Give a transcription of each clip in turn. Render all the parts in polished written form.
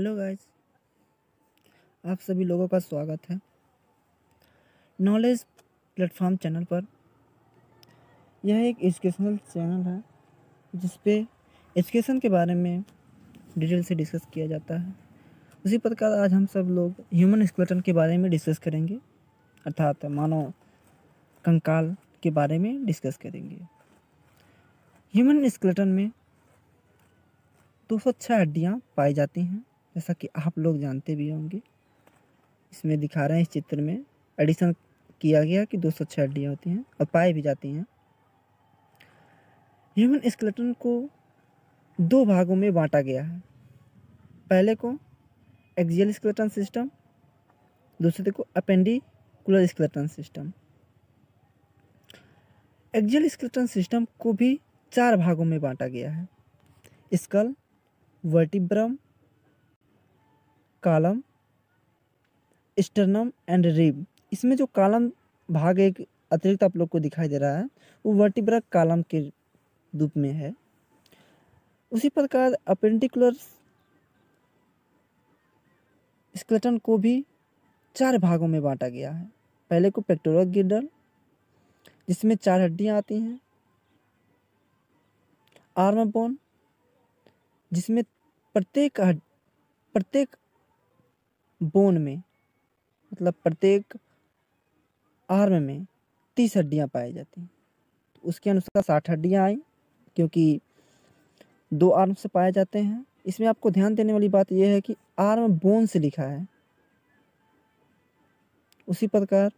Hello guys, आप सभी लोगों का स्वागत है नॉलेज प्लेटफॉर्म चैनल पर। यह एक एजुकेशनल चैनल है जिस पे एजुकेशन के बारे में डिटेल से डिस्कस किया जाता है। उसी प्रकार आज हम सब लोग ह्यूमन स्केलेटन के बारे में डिस्कस करेंगे, अर्थात मानव कंकाल के बारे में डिस्कस करेंगे। ह्यूमन स्केलेटन में 206 हड्डियाँ पाई जाती हैं, जैसा कि आप लोग जानते भी होंगे। इसमें दिखा रहे हैं, इस चित्र में एडिशन किया गया कि 206 हड्डियाँ होती हैं और पाई भी जाती हैं। ह्यूमन स्केलेटन को 2 भागों में बांटा गया है। पहले को एक्सियल स्केलेटन सिस्टम, दूसरे को appendicular skeleton system. Axial skeleton system को भी 4 भागों में बांटा गया है: skull, vertebral, column, sternum and rib. इसमें जो कॉलम भाग एक अतिरिक्त आप लोग को दिखाई दे रहा है वो वर्टिब्रा कॉलम के रूप में है। उसी प्रकार अपेंडिकुलर स्केलेटन को भी 4 भागों में बांटा गया है। पहले को पेक्टोरल गिर्डल, जिसमें 4 हड्डियां आती हैं। आर्म बोन, जिसमें प्रत्येक बोन में, मतलब प्रत्येक आर्म में 30 हड्डियां पाई जाती हैं। तो उसके अनुसार 60 हड्डियां आई, क्योंकि 2 आर्म से पाए जाते हैं। इसमें आपको ध्यान देने वाली बात यह है कि आर्म बोन से लिखा है। उसी प्रकार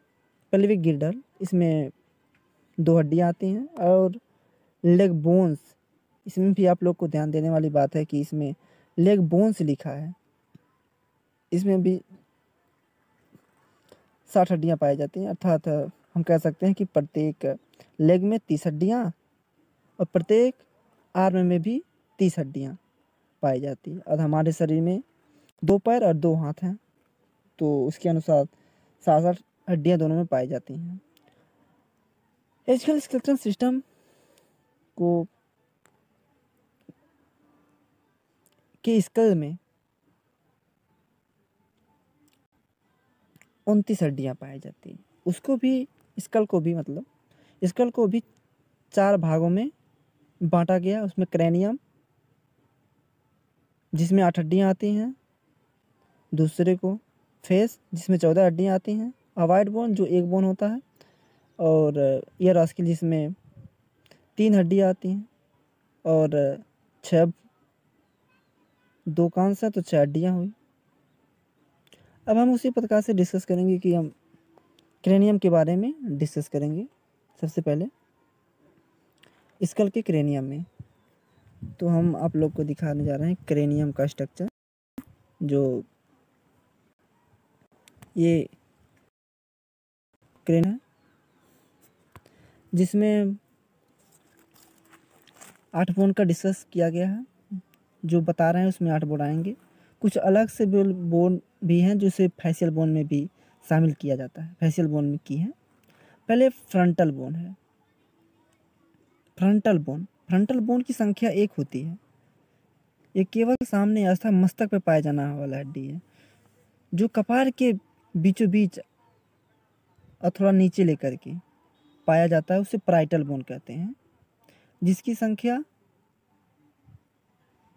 पेल्विक गिर्डल, इसमें 2 हड्डियां आती हैं। और लेग बोन्स, इसमें भी आप लोग को ध्यान देने वाली बात है कि इसमें लेग बोन से लिखा है। इसमें भी 60 हड्डियां पाई जाती हैं, अर्थात हम कह सकते हैं कि प्रत्येक लेग में 30 हड्डियां और प्रत्येक आर्म में भी 30 हड्डियां पाई जाती है। और हमारे शरीर में 2 पैर और 2 हाथ हैं, तो उसके अनुसार 60 हड्डियां दोनों में पाई जाती हैं। एक्सियल स्केलेटन सिस्टम को के स्कल में 29 हड्डियां पाई जाती हैं। उसको भी स्कल को भी 4 भागों में बांटा गया। उसमें क्रेनियम, जिसमें 8 हड्डियां आती हैं। दूसरे को फेस, जिसमें 14 हड्डियां आती हैं। अवॉइड बोन, जो 1 बोन होता है। और ईयर ऑस्किल, जिसमें 3 हड्डियां आती हैं। और 2 कान से तो 6 हड्डियां हुई। अब हम उसी प्रकार से डिस्कस करेंगे कि हम क्रेनियम के बारे में डिस्कस करेंगे। सबसे पहले स्कल के क्रेनियम में तो हम आप लोग को दिखाने जा रहे हैं क्रेनियम का स्ट्रक्चर। जो ये क्रेन है, जिसमें 8 बोन का डिस्कस किया गया है। जो बता रहे हैं उसमें 8 बोन आएंगे। कुछ अलग से बोन भी हैं जिसे फैशियल बोन में भी शामिल किया जाता है। फैशियल बोन में की है। पहले फ्रंटल बोन है। फ्रंटल बोन की संख्या 1 होती है। ये केवल सामने अर्थात मस्तक पे पाया जाने वाला हड्डी है, जो कपार के बीचों बीच और थोड़ा नीचे लेकर के पाया जाता है। उसे पैराइटल बोन कहते हैं, जिसकी संख्या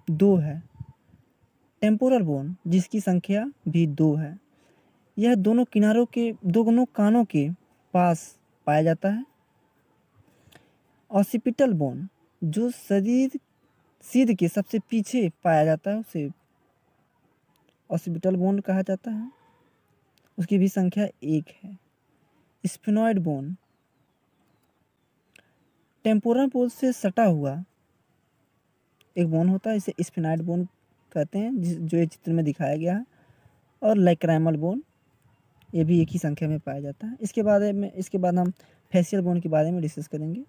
2 है। टेम्पोरल बोन, जिसकी संख्या भी 2 है। यह दोनों कानों के पास पाया जाता है। ऑसिपिटल बोन, जो सीध के सबसे पीछे पाया जाता है, उसे ऑसिपिटल बोन कहा जाता है। उसकी भी संख्या 1 है। स्फेनॉइड बोन, टेम्पोरल बोन से सटा हुआ एक बोन होता है, इसे स्फेनॉइड बोन कहते हैं, जो ये चित्र में दिखाया गया है। और लैक्राइमल बोन, ये भी एक ही संख्या में पाया जाता है। इसके बाद हम फेशियल बोन के बारे में डिस्कस करेंगे।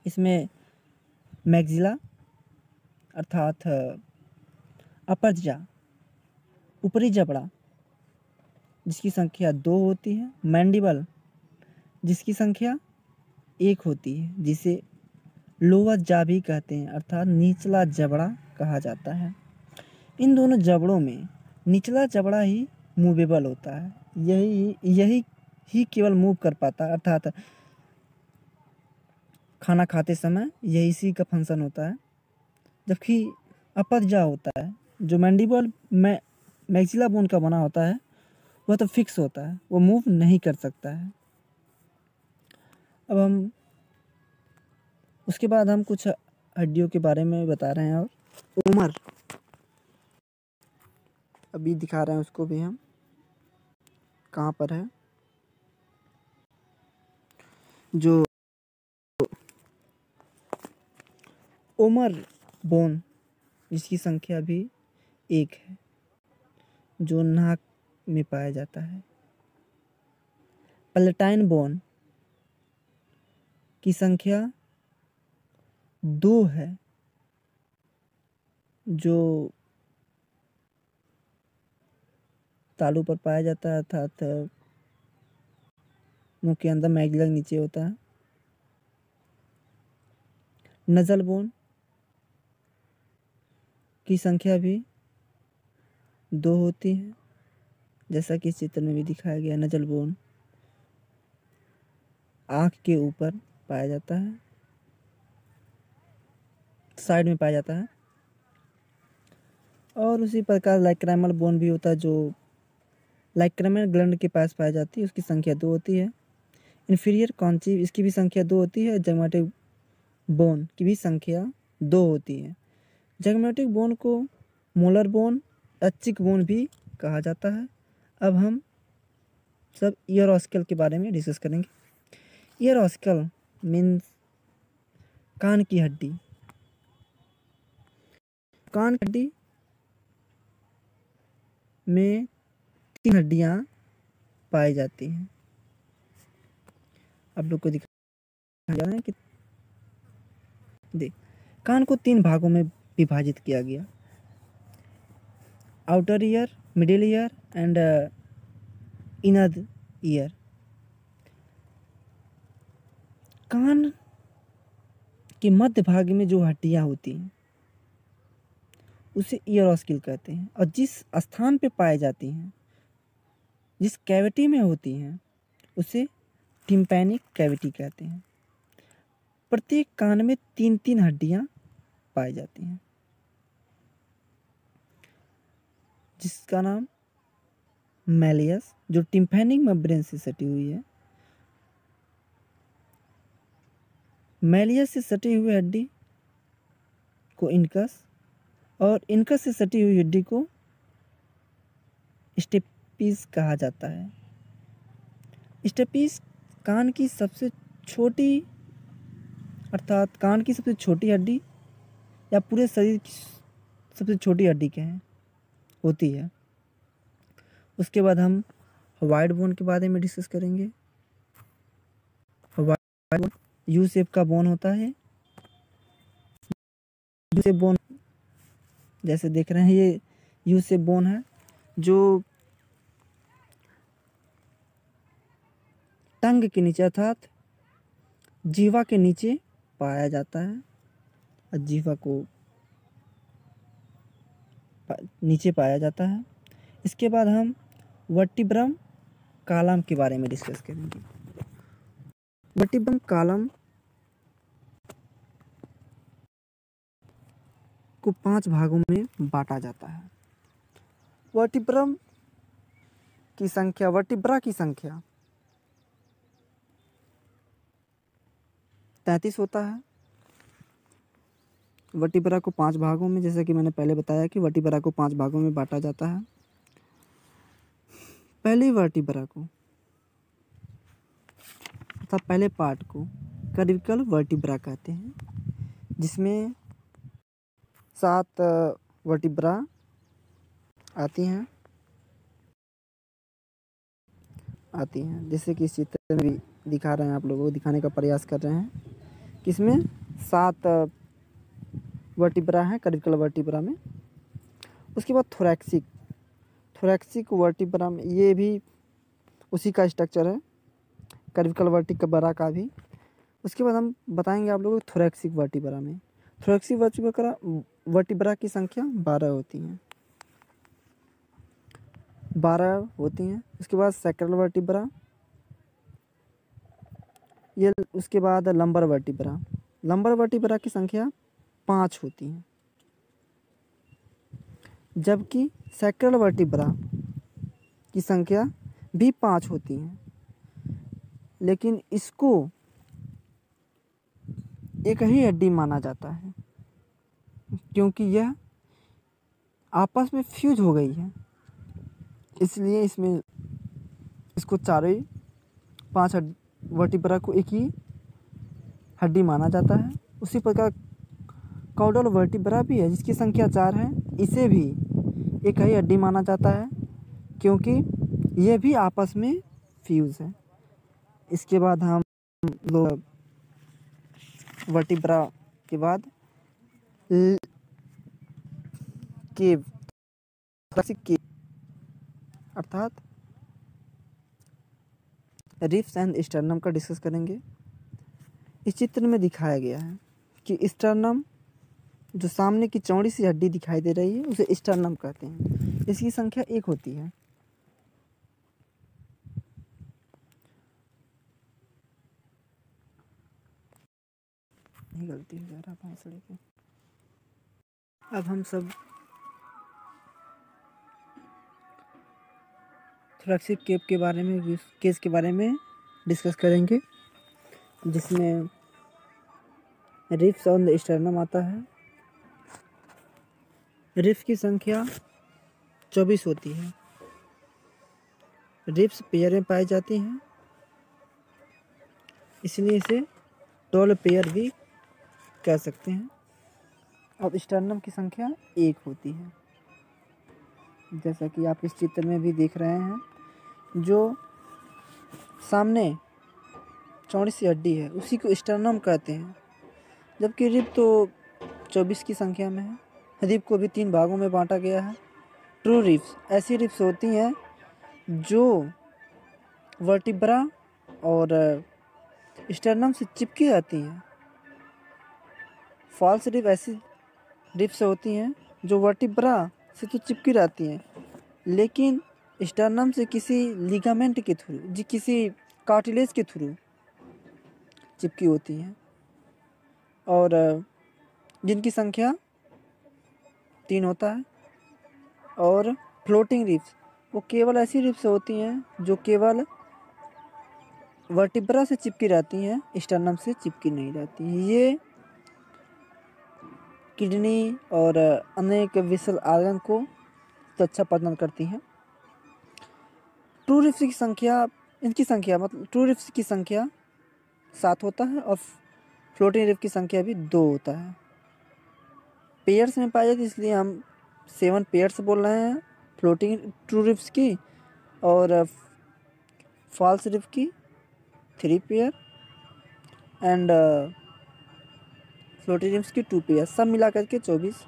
इसमें मैक्सिला, अर्थात अपर जॉ, ऊपरी जबड़ा, जिसकी संख्या 2 होती है। मैंडिबल, जिसकी संख्या 1 होती है, जिसे लोअर जॉ भी कहते हैं, अर्थात निचला जबड़ा कहा जाता है। इन दोनों जबड़ों में निचला जबड़ा ही मूवेबल होता है, यही ही केवल मूव कर पाता है, अर्थात खाना खाते समय यही इसी का फंक्शन होता है। जबकि अपर जॉ होता है जो मैंडिबल मैक्सिला बोन का बना होता है, वह तो फिक्स होता है, वो मूव नहीं कर सकता है। अब हम उसके बाद हम कुछ हड्डियों के बारे में बता रहे हैं। और उमर अभी दिखा रहे हैं, उसको भी हम कहाँ पर है, जो उमर बोन जिसकी संख्या भी 1 है, जो नाक में पाया जाता है। पैलेटाइन बोन की संख्या 2 है, जो तालू पर पाया जाता है, अर्थात मुंह के अंदर मैग्जिला के नीचे होता है। नजल बोन की संख्या भी 2 होती है, जैसा कि इस चित्र में भी दिखाया गया। नजल बोन आँख के ऊपर पाया जाता है, साइड में पाया जाता है। और उसी प्रकार लाइक्राइमल बोन भी होता है, जो लाइक्राइमल ग्लैंड के पास पाई जाती है, उसकी संख्या 2 होती है। इन्फीरियर कॉन्चिव इसकी भी संख्या 2 होती है। जगमेटिक बोन की भी संख्या 2 होती है। जगमेटिक बोन को मोलर बोन, ऐच्छिक बोन भी कहा जाता है। अब हम सब ईयर ऑस्कल के बारे में डिस्कस करेंगे। ईयर ऑस्कल मीन्स कान की हड्डी। कान की हड्डी में 3 हड्डियां पाई जाती हैं। आप लोग को दिखाया जा रहा है कि देख, कान को 3 भागों में विभाजित किया गया, outer ear, middle ear and inner ear. कान के मध्य भाग में जो हड्डियां होती हैं उसे ईयर ऑस्कल कहते हैं, और जिस स्थान पे पाई जाती हैं, जिस कैविटी में होती हैं, उसे टिम्पैनिक कैविटी कहते हैं। प्रत्येक कान में 3-3 हड्डियां पाई जाती हैं, जिसका नाम मैलियस, जो टिम्पैनिक मेम्ब्रेन से सटी हुई है। मैलियस से सटी हुई हड्डी को इनकस, और इनकस से सटी हुई हड्डी को स्टेपिस कहा जाता है। स्टेपिस कान की सबसे छोटी, अर्थात कान की सबसे छोटी हड्डी या पूरे शरीर की सबसे छोटी हड्डी कहें होती है। उसके बाद हम वाइड बोन के बारे में डिस्कस करेंगे। वाइड बोन यू शेप का बोन होता है। यू शेप बोन जैसे देख रहे हैं, ये यू शेप बोन है, जो टंग के नीचे अर्थात जीवा के नीचे पाया जाता है, और जीवा को नीचे पाया जाता है। इसके बाद हम वर्टिब्रम कॉलम के बारे में डिस्कस करेंगे। वर्टिब्रम कॉलम को 5 भागों में बांटा जाता है। वर्टिब्रा की संख्या 33 होता है। वर्टिब्रा को 5 भागों में, जैसे कि मैंने पहले बताया कि वर्टिब्रा को 5 भागों में बांटा जाता है। पहले वर्टिब्रा को तथा पहले पार्ट को कर्विकल वर्टिब्रा कहते हैं, जिसमें 7 वर्टिब्रा आती हैं, जैसे कि इस चित्र में भी दिखा रहे हैं, आप लोगों को दिखाने का प्रयास कर रहे हैं कि इसमें 7 वर्टिब्रा हैं कर्विकल वर्टिब्रा में। उसके बाद थोरैक्सिक वर्टिब्रा में, ये भी उसी का स्ट्रक्चर है कर्विकल वर्टिब्रा का भी। उसके बाद हम बताएंगे आप लोगों को थोरैक्सिक वर्टिब्रा में। थोरैक्सिक वर्टिब्रा की संख्या 12 होती है। 12 होती हैं। उसके बाद सैक्रल वर्टिब्रा, ये उसके बाद लंबर वर्टिब्रा। लंबर वर्टिब्रा की संख्या 5 होती है, जबकि सैक्रल वर्टिब्रा की संख्या भी 5 होती है, लेकिन इसको एक ही हड्डी माना जाता है क्योंकि यह आपस में फ्यूज हो गई है, इसलिए इसमें इसको चारों ही 5 वर्टिब्रा को एक ही हड्डी माना जाता है। उसी प्रकार कॉडल वर्टिब्रा भी है जिसकी संख्या 4 है, इसे भी एक ही हड्डी माना जाता है क्योंकि ये भी आपस में फ्यूज है। इसके बाद हम लोग वर्टिब्रा के बाद केव केव अर्थात रिब्स एंड स्टर्नम का डिस्कस करेंगे। इस चित्र में दिखाया गया है कि स्टर्नम, जो सामने की चौड़ी सी हड्डी दिखाई दे रही है, उसे स्टर्नम कहते हैं। इसकी संख्या 1 होती है। नहीं, गलती हो जा रहा भैंसड़े के। अब हम सब थोरेसिक केव के बारे में, केस के बारे में डिस्कस करेंगे, जिसमें रिब्स और स्टर्नम आता है। रिब्स की संख्या 24 होती है। रिब्स पेयर में पाई जाती हैं, इसलिए इसे 12 पेयर भी कह सकते हैं। और स्टर्नम की संख्या 1 होती है, जैसा कि आप इस चित्र में भी देख रहे हैं। जो सामने चौड़ी सी हड्डी है उसी को स्टर्नम कहते हैं, जबकि रिब तो 24 की संख्या में है। रिब को भी 3 भागों में बांटा गया है। ट्रू रिब्स ऐसी रिब्स होती हैं जो वर्टिब्रा और स्टर्नम से चिपकी रहती हैं। फॉल्स रिब ऐसी रिब्स होती हैं जो वर्टिब्रा से तो चिपकी रहती हैं, लेकिन स्टर्नम से किसी लिगामेंट के थ्रू, किसी कार्टिलेज के थ्रू चिपकी होती हैं, और जिनकी संख्या 3 होता है। और फ्लोटिंग रिब्स वो केवल ऐसी रिब्स होती हैं जो केवल वर्टिब्रा से चिपकी रहती हैं, स्टर्नम से चिपकी नहीं रहती। ये किडनी और अनेक विशल आर्गन को अच्छा प्रदान करती हैं। ट्रू रिब्स की संख्या, इनकी संख्या मतलब ट्रू रिब्स की संख्या 7 होता है और फ्लोटिंग रिब की संख्या भी 2 होता है। पेयर्स में पाई जाती है, इसलिए हम 7 पेयर्स बोल रहे हैं फ्लोटिंग ट्रू रिब्स की, और फॉल्स रिब की 3 पेयर एंड फ्लोटिंग रिब्स की 2 पेयर, सब मिला करके 24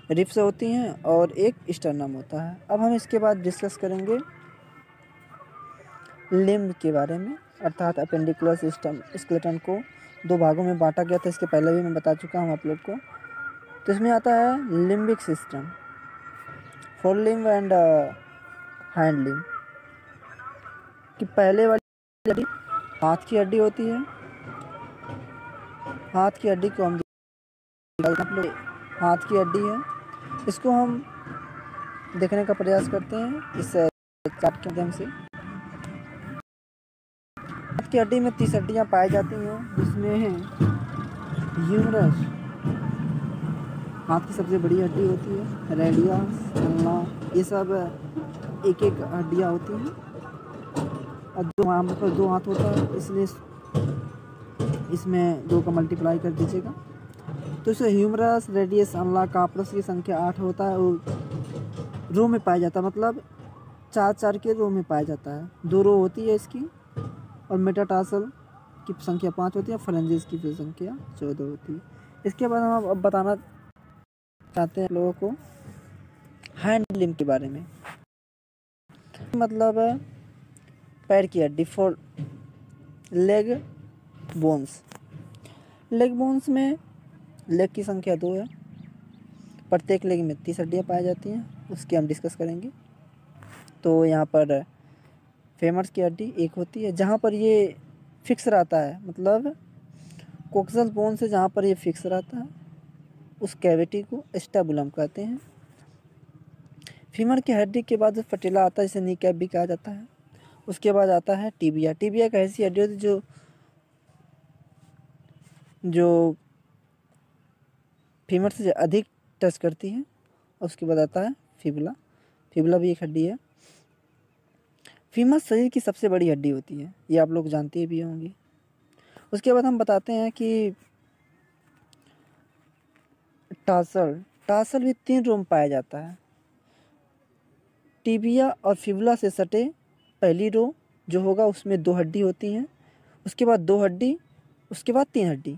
रिब्स होती हैं और एक स्टर्नम होता है। अब हम इसके बाद डिस्कस करेंगे लिम्ब के बारे में, अर्थात अपेंडिकुलर सिस्टम। स्केलेटन को 2 भागों में बांटा गया था, इसके पहले भी मैं बता चुका हूँ आप लोग को। तो इसमें आता है limbic system, four limb and hand limb. कि पहले वाली हड्डी हाथ की हड्डी होती है। हाथ की हड्डी को हम हाथ की हड्डी है, इसको हम देखने का प्रयास करते हैं इस चार्ट के माध्यम से। हाथ की हड्डी में 30 हड्डियाँ पाई जाती हैं, जिसमें है ह्यूमरस, हाथ की सबसे बड़ी हड्डी होती है, रेडियस, अल्ना, ये सब एक एक हड्डियाँ होती हैं। और 2 हाथ होता है, इसलिए इसमें 2 का मल्टीप्लाई कर दीजिएगा। तो इसे ह्यूमरस, रेडियस, अल्ना, कार्पस की संख्या 8 होता है और रो में पाया जाता है, मतलब 4-4 के रो में पाया जाता है। 2 रो होती है इसकी। और मेटाटार्सल की संख्या 5 होती है, फ्रेंजिस की संख्या 14 होती है। इसके बाद हम अब बताना चाहते हैं लोगों को हैंड लिम्ब के बारे में। मतलब पैर की हड्डी, for leg bones. Leg bones में लेग की संख्या 2 है, प्रत्येक लेग में 30 हड्डियाँ पाई जाती हैं, उसकी हम डिस्कस करेंगे। तो यहाँ पर फेमर्स की हड्डी एक होती है जहाँ पर ये फिक्स रहता है, मतलब कोक्सल बोन से जहाँ पर ये फिक्स रहता है उस कैविटी को स्टैबुलम कहते हैं। फीमर की हड्डी के बाद फटेला आता है, जिसे नी कैप भी कहा जाता है। उसके बाद आता है टिबिया। टिबिया एक ऐसी हड्डी होती है जो फीमर से अधिक टच करती है। उसके बाद आता है फिबुला। फिबुला भी एक हड्डी है। फीमर शरीर की सबसे बड़ी हड्डी होती है, ये आप लोग जानते भी होंगे। उसके बाद हम बताते हैं कि टासल। टासल भी 3 रो में पाया जाता है। टिबिया और फिबुला से सटे पहली रो जो होगा उसमें 2 हड्डी होती हैं, उसके बाद 2 हड्डी, उसके बाद 3 हड्डी,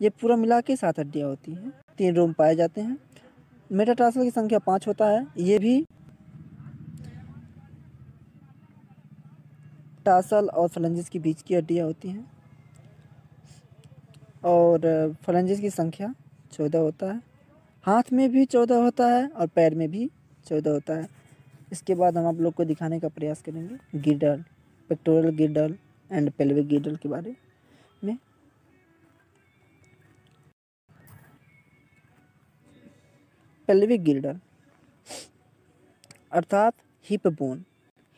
ये पूरा मिला के 7 हड्डियाँ होती हैं। 3 रो में पाए जाते हैं। मेटाटार्सल की संख्या 5 होता है। ये भी टार्सल और फ्लेंजेस के बीच की हड्डियाँ होती हैं। और फ्लेंजेस की संख्या 14 होता है। हाथ में भी 14 होता है और पैर में भी 14 होता है। इसके बाद हम आप लोग को दिखाने का प्रयास करेंगे girdle, pectoral girdle and pelvic girdle के बारे में। पेल्विक गिल्डल अर्थात हिप बोन।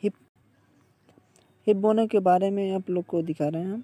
हिप बोन के बारे में आप लोग को दिखा रहे हैं हम।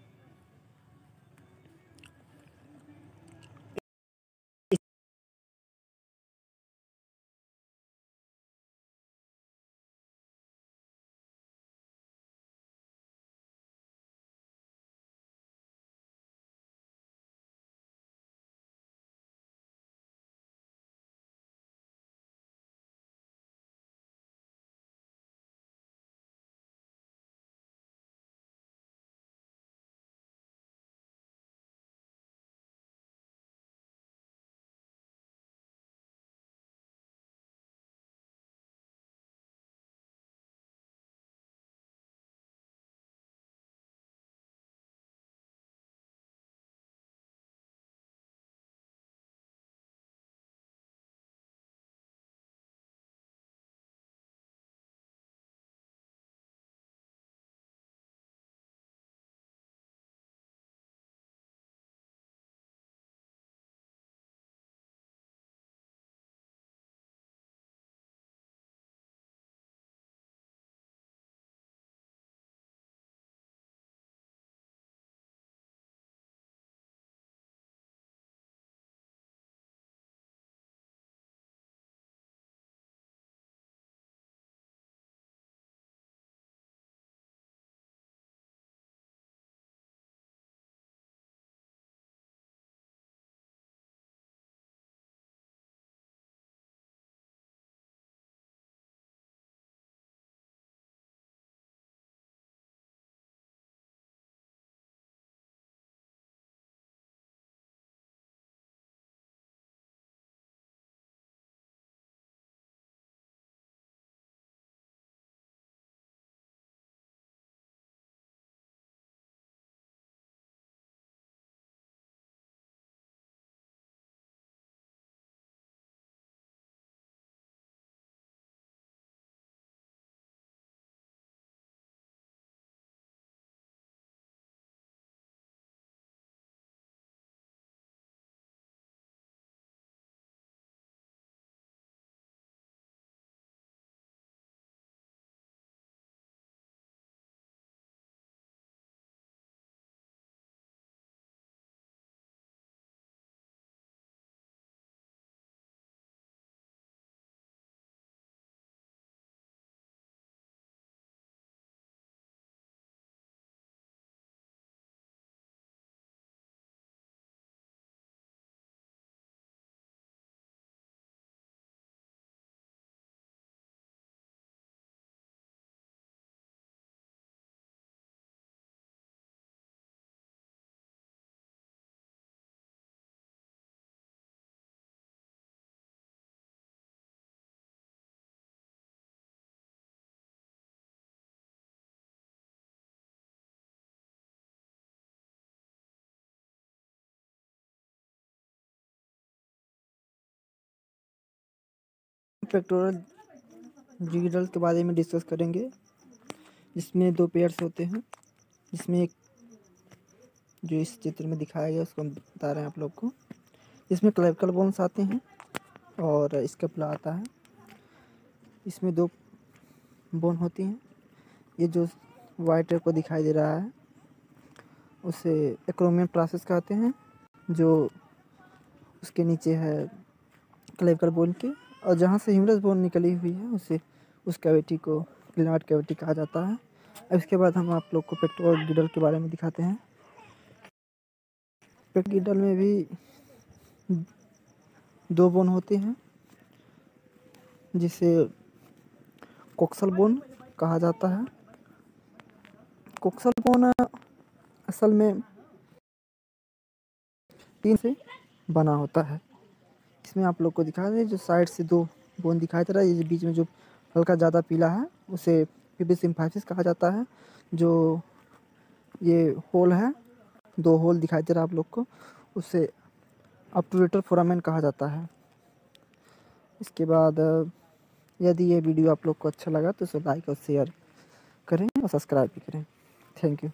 पेक्टोरल गिडल के बारे में डिस्कस करेंगे, जिसमें 2 पेयर्स होते हैं, जिसमें एक जो इस चित्र में दिखाया गया उसको हम बता रहे हैं आप लोग को। इसमें क्लेविकल बोन्स आते हैं और स्कैपुला आता है। इसमें 2 बोन होती हैं। ये जो वाइट को दिखाई दे रहा है उसे एक्रोमियन प्रोसेस कहते हैं, जो उसके नीचे है क्लेविकल बोन के, और जहाँ से ह्यूमरस बोन निकली हुई है उसे उस कैविटी को ग्लिनार्ड कैविटी कहा जाता है। अब इसके बाद हम आप लोग को पेक्टोरल गिडल के बारे में दिखाते हैं। पेक्टोरल गिडल में भी 2 बोन होते हैं, जिसे कोक्सल बोन कहा जाता है। कोक्सल बोन असल में 3 से बना होता है। इसमें आप लोग को दिखा दें, जो साइड से 2 बोन दिखाई दे रहा है, ये बीच में जो हल्का ज़्यादा पीला है उसे पिबस सिम्फाइसिस कहा जाता है। जो ये होल है, 2 होल दिखाई दे रहा है आप लोग को, उसे ऑब्टूरेटर फोरामेन कहा जाता है। इसके बाद यदि ये वीडियो आप लोग को अच्छा लगा तो इसे लाइक और शेयर करें और सब्सक्राइब भी करें। Thank you.